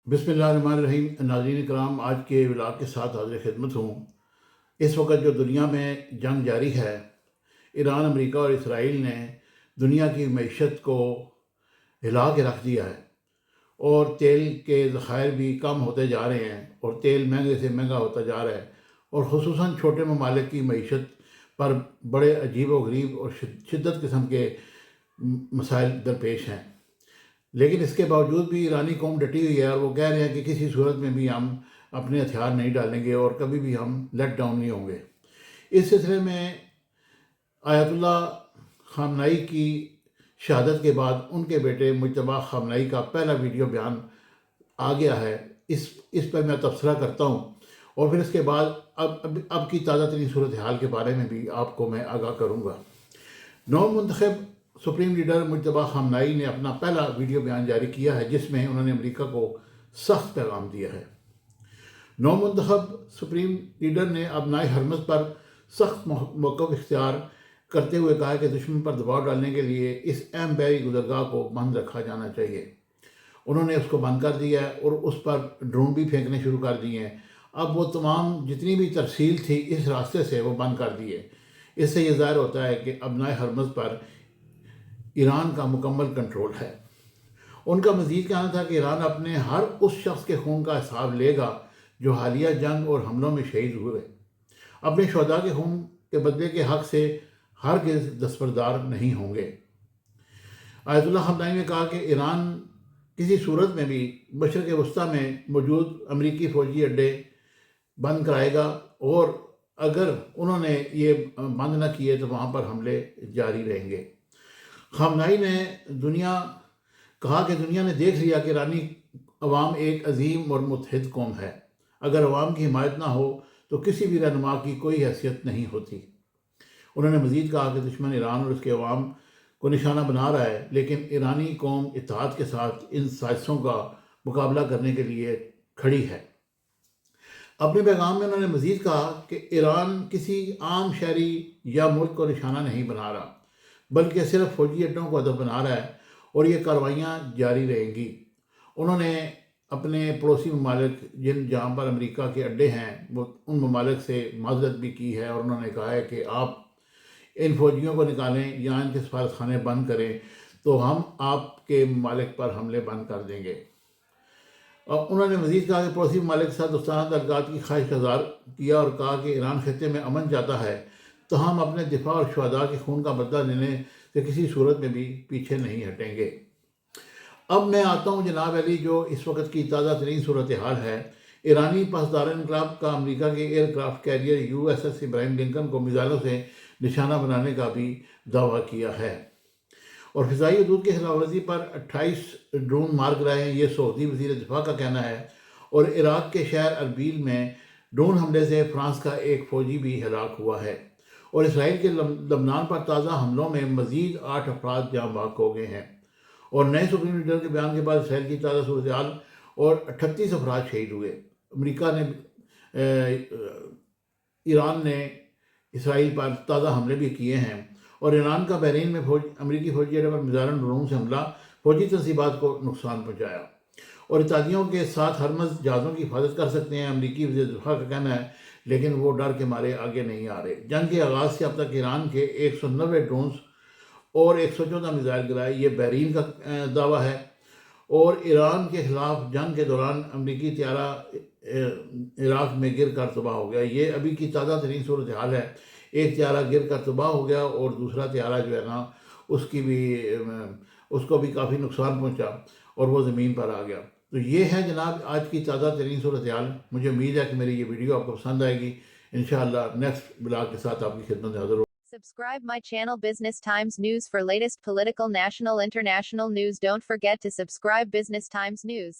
بسم اللہ الرحمن الرحیم۔ ناظرین کرام، آج کے ولاگ کے ساتھ حاضر خدمت ہوں۔ اس وقت جو دنیا میں جنگ جاری ہے، ایران، امریکہ اور اسرائیل نے دنیا کی معیشت کو ہلا کے رکھ دیا ہے، اور تیل کے ذخائر بھی کم ہوتے جا رہے ہیں اور تیل مہنگے سے مہنگا ہوتا جا رہا ہے، اور خصوصاً چھوٹے ممالک کی معیشت پر بڑے عجیب و غریب اور شدت قسم کے مسائل درپیش ہیں۔ لیکن اس کے باوجود بھی ایرانی قوم ڈٹی ہوئی ہے، اور وہ کہہ رہے ہیں کہ کسی صورت میں بھی ہم اپنے ہتھیار نہیں ڈالیں گے اور کبھی بھی ہم لیٹ ڈاؤن نہیں ہوں گے۔ اس سلسلے میں آیت اللہ خامنائی کی شہادت کے بعد ان کے بیٹے مجتبیٰ خامنائی کا پہلا ویڈیو بیان آ گیا ہے۔ اس پر میں تبصرہ کرتا ہوں، اور پھر اس کے بعد اب کی تازہ ترین صورتحال کے بارے میں بھی آپ کو میں آگاہ کروں گا۔ نو منتخب سپریم لیڈر مجتبیٰ خامنائی نے اپنا پہلا ویڈیو بیان جاری کیا ہے، جس میں انہوں نے امریکہ کو سخت پیغام دیا ہے۔ نو منتخب سپریم لیڈر نے ابنائے حرمز پر سخت موقف اختیار کرتے ہوئے کہا کہ دشمن پر دباؤ ڈالنے کے لیے اس اہم بحری گزرگاہ کو بند رکھا جانا چاہیے۔ انہوں نے اس کو بند کر دیا ہے اور اس پر ڈرون بھی پھینکنے شروع کر دیے ہیں۔ اب وہ تمام جتنی بھی ترسیل تھی اس راستے سے وہ بند کر دیے۔ اس سے یہ ظاہر ہوتا ہے کہ ابنائے حرمز پر ایران کا مکمل کنٹرول ہے۔ ان کا مزید کہنا تھا کہ ایران اپنے ہر اس شخص کے خون کا حساب لے گا جو حالیہ جنگ اور حملوں میں شہید ہوئے۔ اپنے شہداء کے خون کے بدلے کے حق سے ہرگز دستبردار نہیں ہوں گے۔ آیت اللہ خامنائی نے کہا کہ ایران کسی صورت میں بھی مشرق وسطیٰ میں موجود امریکی فوجی اڈے بند کرائے گا، اور اگر انہوں نے یہ بند نہ کیے تو وہاں پر حملے جاری رہیں گے۔ خامنائی نے کہا کہ دنیا نے دیکھ لیا کہ ایرانی عوام ایک عظیم اور متحد قوم ہے۔ اگر عوام کی حمایت نہ ہو تو کسی بھی رہنما کی کوئی حیثیت نہیں ہوتی۔ انہوں نے مزید کہا کہ دشمن ایران اور اس کے عوام کو نشانہ بنا رہا ہے، لیکن ایرانی قوم اتحاد کے ساتھ ان سازشوں کا مقابلہ کرنے کے لیے کھڑی ہے۔ اپنے پیغام میں انہوں نے مزید کہا کہ ایران کسی عام شہری یا ملک کو نشانہ نہیں بنا رہا، بلکہ صرف فوجی اڈوں کو ہدف بنا رہا ہے، اور یہ کارروائیاں جاری رہیں گی۔ انہوں نے اپنے پڑوسی ممالک جہاں پر امریکہ کے اڈے ہیں ان ممالک سے معذرت بھی کی ہے، اور انہوں نے کہا ہے کہ آپ ان فوجیوں کو نکالیں یا ان کے سفارت خانے بند کریں تو ہم آپ کے ممالک پر حملے بند کر دیں گے۔ اور انہوں نے مزید کہا کہ پڑوسی ممالک کے ساتھ دوستانہ تعلقات کی خواہش کا اظہار کیا، اور کہا کہ ایران خطے میں امن چاہتا ہے تو ہم اپنے دفاع اور شہداء کے خون کا بدلہ لینے سے کسی صورت میں بھی پیچھے نہیں ہٹیں گے۔ اب میں آتا ہوں جناب علی، جو اس وقت کی تازہ ترین صورتحال ہے۔ ایرانی پاسدار انقلاب کا امریکہ کے ایئر کرافٹ کیریئر USS ابراہیم لنکن کو میزائلوں سے نشانہ بنانے کا بھی دعویٰ کیا ہے، اور فضائی حدود کی خلاف ورزی پر 28 ڈرون مار گرائے ہیں، یہ سعودی وزیر دفاع کا کہنا ہے۔ اور عراق کے شہر اربیل میں ڈرون حملے سے فرانس کا ایک فوجی بھی ہلاک ہوا ہے، اور اسرائیل کے لبنان پر تازہ حملوں میں مزید 8 افراد جاں بحق ہو گئے ہیں، اور نئے سپریم لیڈر کے بیان کے بعد اسرائیل کی تازہ صورتحال اور 38 افراد شہید ہوئے۔ امریکہ نے ایران نے اسرائیل پر تازہ حملے بھی کیے ہیں، اور ایران کا بحرین میں امریکی فوجی اڈے پر میزائل ڈرون سے حملہ فوجی تنصیبات کو نقصان پہنچایا، اور اتحادیوں کے ساتھ حرمز جہازوں کی حفاظت کر سکتے ہیں، امریکی وزیر دفاع کا کہنا ہے، لیکن وہ ڈر کے مارے آگے نہیں آ رہے۔ جنگ کے آغاز سے اب تک ایران کے 190 ڈرونز اور 114 میزائل گرائے، یہ بحرین کا دعویٰ ہے۔ اور ایران کے خلاف جنگ کے دوران امریکی طیارہ عراق میں گر کر تباہ ہو گیا۔ یہ ابھی کی تازہ ترین صورتحال ہے۔ ایک طیارہ گر کر تباہ ہو گیا، اور دوسرا طیارہ جو ہے نا اس کو بھی کافی نقصان پہنچا اور وہ زمین پر آ گیا۔ تو یہ ہے جناب آج کی تازہ ترین صورتحال۔ مجھے امید ہے کہ میری یہ ویڈیو آپ کو پسند آئے گی۔ انشاءاللہ نیکسٹ بلاگ کے ساتھ آپ کی خدمت میں حاضر ہوں۔ Subscribe my channel Business Times News for latest political, national, international news. Don't forget to subscribe Business Times News.